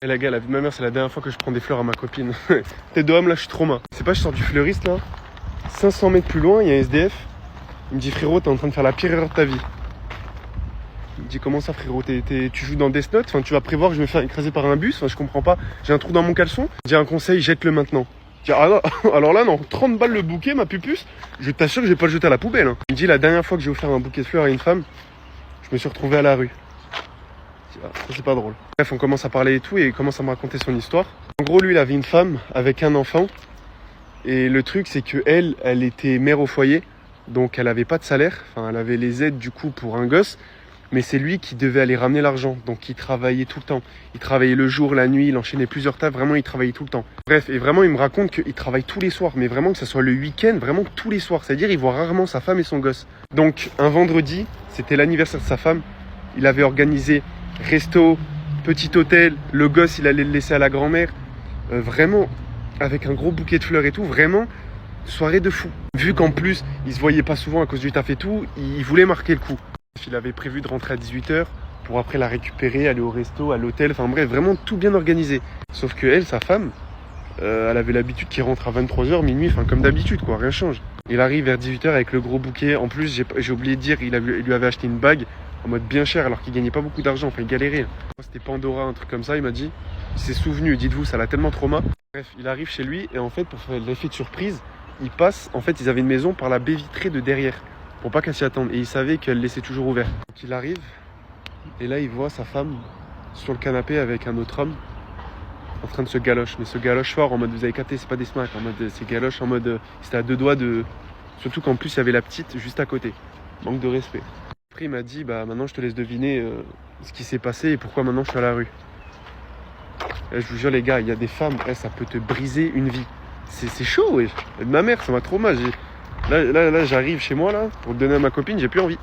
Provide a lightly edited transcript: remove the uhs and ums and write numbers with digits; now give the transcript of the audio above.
Et la gars, la vie de ma mère, c'est la dernière fois que je prends des fleurs à ma copine. Tête de homme, là, je suis trop main. C'est pas, je sors du fleuriste, là. 500 mètres plus loin, il y a un SDF. Il me dit, frérot, t'es en train de faire la pire erreur de ta vie. Il me dit, comment ça, frérot, tu joues dans Death Note, enfin, tu vas prévoir que je vais me faire écraser par un bus, enfin, je comprends pas. J'ai un trou dans mon caleçon. J'ai un conseil, jette-le maintenant. Je dis, ah non, alors là, non, 30 balles le bouquet, ma pupuce, je t'assure que je vais pas le jeter à la poubelle. Hein. Il me dit, la dernière fois que j'ai offert un bouquet de fleurs à une femme, je me suis retrouvé à la rue. Je dis, ah, ça, c'est pas drôle. Bref, on commence à parler et tout, et il commence à me raconter son histoire. En gros, lui, il avait une femme avec un enfant. Et le truc, c'est que elle était mère au foyer. Donc, elle avait pas de salaire. Enfin, elle avait les aides, du coup, pour un gosse. Mais c'est lui qui devait aller ramener l'argent. Donc il travaillait tout le temps. Il travaillait le jour, la nuit, il enchaînait plusieurs tafs. Vraiment, il travaillait tout le temps. Bref, et vraiment, il me raconte qu'il travaille tous les soirs. Mais vraiment que ce soit le week-end, vraiment tous les soirs. C'est-à-dire, il voit rarement sa femme et son gosse. Donc, un vendredi, c'était l'anniversaire de sa femme. Il avait organisé resto, petit hôtel. Le gosse, il allait le laisser à la grand-mère. Vraiment, avec un gros bouquet de fleurs et tout. Vraiment, soirée de fou. Vu qu'en plus, il se voyait pas souvent à cause du taf et tout, il voulait marquer le coup. Il avait prévu de rentrer à 18h pour après la récupérer, aller au resto, à l'hôtel, enfin bref, vraiment tout bien organisé. Sauf que elle, sa femme, elle avait l'habitude qu'il rentre à 23h, minuit, enfin comme d'habitude quoi, rien change. Il arrive vers 18h avec le gros bouquet, en plus j'ai oublié de dire, il lui avait acheté une bague en mode bien cher alors qu'il gagnait pas beaucoup d'argent, enfin il galérait. C'était Pandora, un truc comme ça, il m'a dit, il s'est souvenu, dites-vous, ça l'a tellement trauma. Bref, il arrive chez lui et en fait pour faire l'effet de surprise, il passe, en fait ils avaient une maison par la baie vitrée de derrière. Pour pas qu'elle s'y attende. Et il savait qu'elle laissait toujours ouvert. Donc il arrive, et là il voit sa femme sur le canapé avec un autre homme en train de se galoche. Mais se galoche fort, en mode vous avez capté, c'est pas des smacks, en mode c'est galoche, en mode c'était à deux doigts de. Surtout qu'en plus il y avait la petite juste à côté. Manque de respect. Après il m'a dit, bah maintenant je te laisse deviner ce qui s'est passé et pourquoi maintenant je suis à la rue. Et je vous jure les gars, il y a des femmes, ça peut te briser une vie. C'est chaud, wesh. Ma mère, ça m'a trop mal. Là, j'arrive chez moi, là, pour le donner à ma copine, j'ai plus envie.